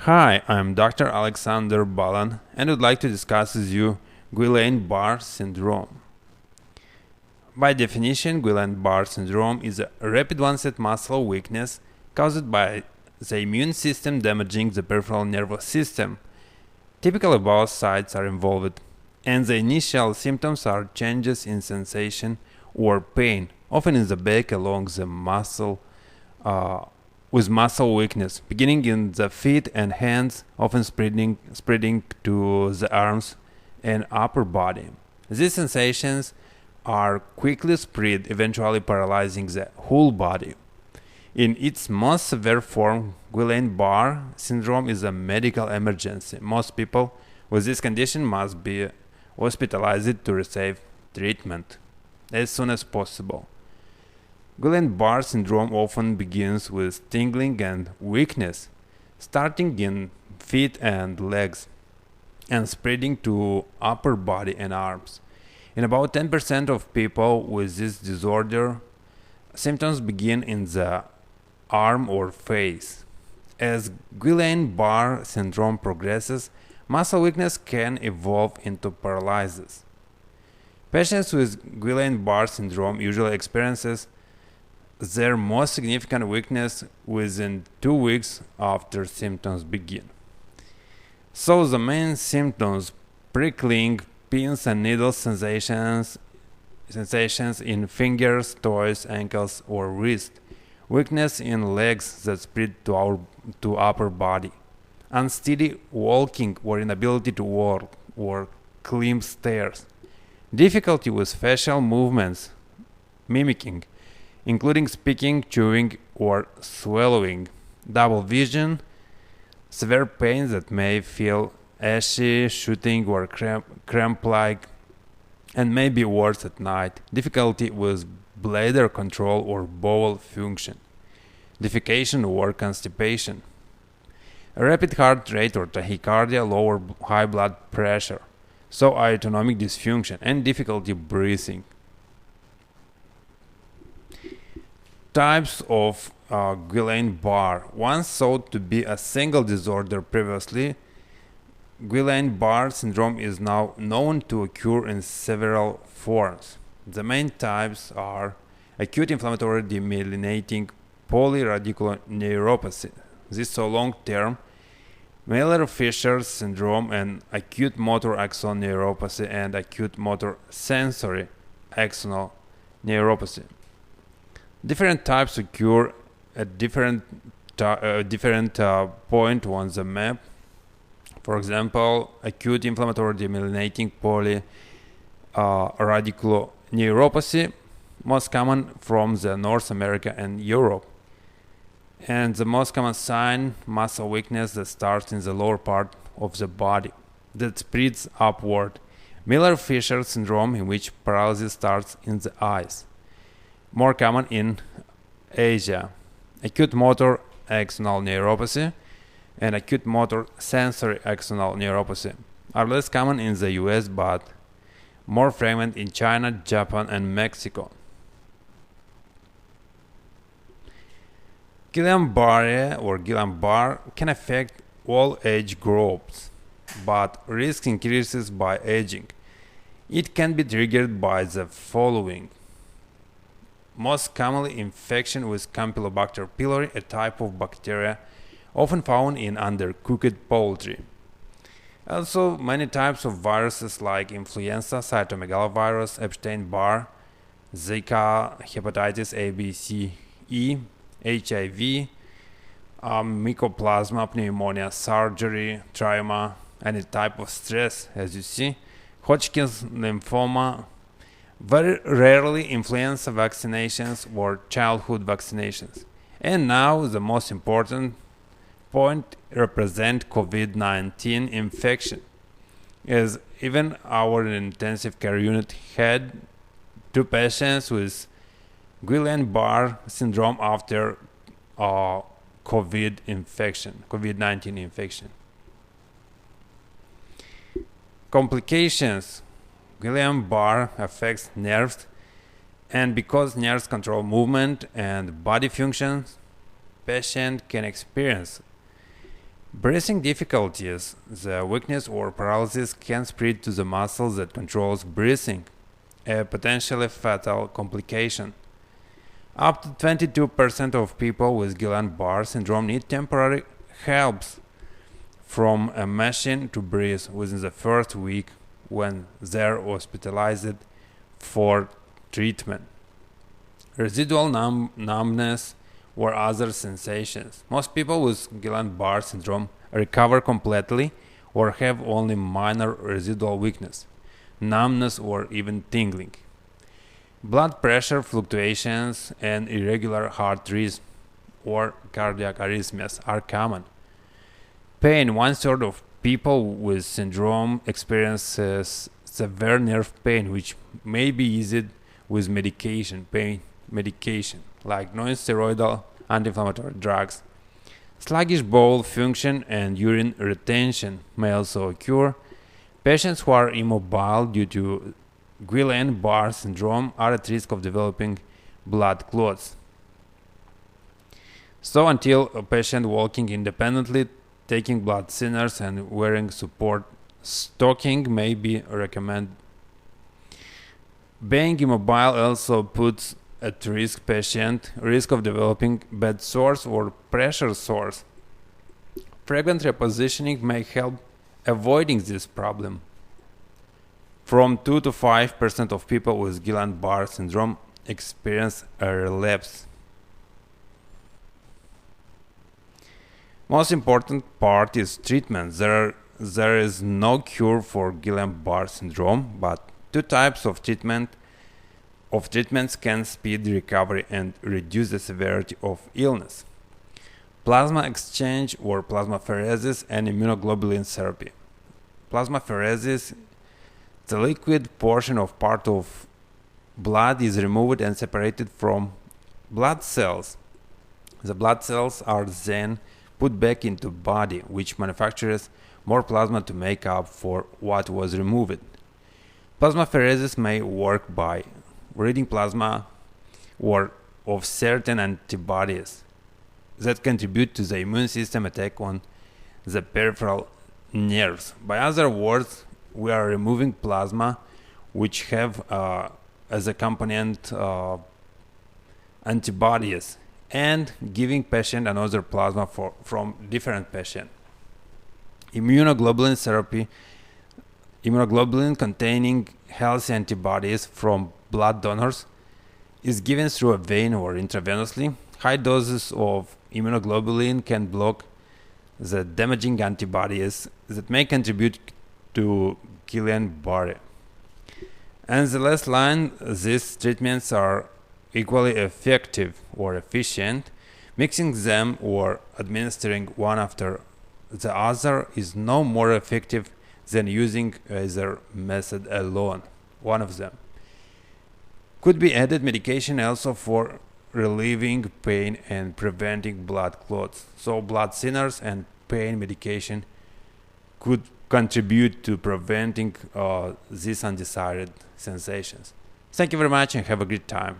Hi, I'm Dr. Alexander Balan and would like to discuss with you Guillain-Barre Syndrome. By definition, Guillain-Barre Syndrome is a rapid onset muscle weakness caused by the immune system damaging the peripheral nervous system. Typically, both sides are involved, and the initial symptoms are changes in sensation or pain, often in the back along the muscle, with muscle weakness, beginning in the feet and hands, often spreading to the arms and upper body. These sensations are quickly spread, eventually paralyzing the whole body. In its most severe form, Guillain-Barre syndrome is a medical emergency. Most people with this condition must be hospitalized to receive treatment as soon as possible. Guillain-Barre syndrome often begins with tingling and weakness, starting in feet and legs, and spreading to upper body and arms. In about 10% of people with this disorder, symptoms begin in the arm or face. As Guillain-Barre syndrome progresses, muscle weakness can evolve into paralysis. Patients with Guillain-Barre syndrome usually experiences their most significant weakness within 2 weeks after symptoms begin. So the main symptoms: prickling, pins and needles sensations in fingers, toes, ankles or wrist, weakness in legs that spread to upper body, unsteady walking or inability to walk or climb stairs, difficulty with facial movements, mimicking, including speaking, chewing, or swallowing, double vision, severe pain that may feel ashy, shooting, or cramp-like, and may be worse at night, difficulty with bladder control or bowel function, defecation or constipation, a rapid heart rate or tachycardia, lower high blood pressure, so autonomic dysfunction, and difficulty breathing. Types of Guillain-Barre. Once thought to be a single disorder previously, Guillain-Barre syndrome is now known to occur in several forms. The main types are acute inflammatory demyelinating polyradiculoneuropathy. This is a long-term Miller-Fisher syndrome and acute motor axonal neuropathy and acute motor sensory axonal neuropathy. Different types occur at different point on the map. For example, acute inflammatory demyelinating polyradiculoneuropathy, most common from the North America and Europe. And the most common sign, muscle weakness that starts in the lower part of the body, that spreads upward. Miller-Fisher syndrome, in which paralysis starts in the eyes, more common in Asia. Acute motor axonal neuropathy and acute motor sensory axonal neuropathy are less common in the US but more frequent in China, Japan, and Mexico. Guillain-Barre or Guillain-Barre can affect all age groups, but risk increases by aging. It can be triggered by the following. Most commonly, infection with Campylobacter pylori, a type of bacteria often found in undercooked poultry. Also, many types of viruses like influenza, cytomegalovirus, Epstein-Barr, Zika, hepatitis A, B, C, E, HIV, mycoplasma, pneumonia, surgery, trauma, any type of stress, as you see, Hodgkin's lymphoma, very rarely influenza vaccinations or childhood vaccinations. And now the most important point represent COVID-19 infection, as even our intensive care unit had 2 patients with Guillain-Barre syndrome after COVID-19 infection. Complications. Guillain-Barre affects nerves, and because nerves control movement and body functions, patient can experience Breathing difficulties, the weakness or paralysis can spread to the muscle that controls breathing, a potentially fatal complication. Up to 22% of people with Guillain-Barre syndrome need temporary helps from a machine to breathe within the first week when they're hospitalized for treatment. Residual numbness or other sensations. Most people with Guillain-Barre syndrome recover completely or have only minor residual weakness, numbness, or even tingling. Blood pressure fluctuations and irregular heart rhythm or cardiac arrhythmias are common. Pain. 1/3 of people with syndrome experiences severe nerve pain, which may be eased with pain medication, like non-steroidal anti-inflammatory drugs. Sluggish bowel function and urine retention may also occur. Patients who are immobile due to Guillain-Barre syndrome are at risk of developing blood clots. So until a patient walking independently, taking blood thinners and wearing support stocking may be recommended. Being immobile also puts at risk of developing bed sores or pressure sores. Frequent repositioning may help avoiding this problem. From 2 to 5% of people with Guillain-Barre syndrome experience a relapse. Most important part is treatment. There is no cure for Guillain-Barre syndrome, but two types of treatments can speed recovery and reduce the severity of illness: plasma exchange or plasmapheresis and immunoglobulin therapy. Plasmapheresis, the liquid portion of part of blood is removed and separated from blood cells. The blood cells are then put back into body, which manufactures more plasma to make up for what was removed. Plasmapheresis may work by reading plasma or of certain antibodies that contribute to the immune system attack on the peripheral nerves. By other words, we are removing plasma which have as a component antibodies and giving patient another plasma from different patient. Immunoglobulin therapy, immunoglobulin containing healthy antibodies from blood donors, is given through a vein or intravenously. High doses of immunoglobulin can block the damaging antibodies that may contribute to Guillain-Barre. And the last line, these treatments are equally effective or efficient. Mixing them or administering one after the other is no more effective than using either method alone. One of them could be added medication also for relieving pain and preventing blood clots. So blood thinners and pain medication could contribute to preventing these undesired sensations. Thank you very much and have a great time.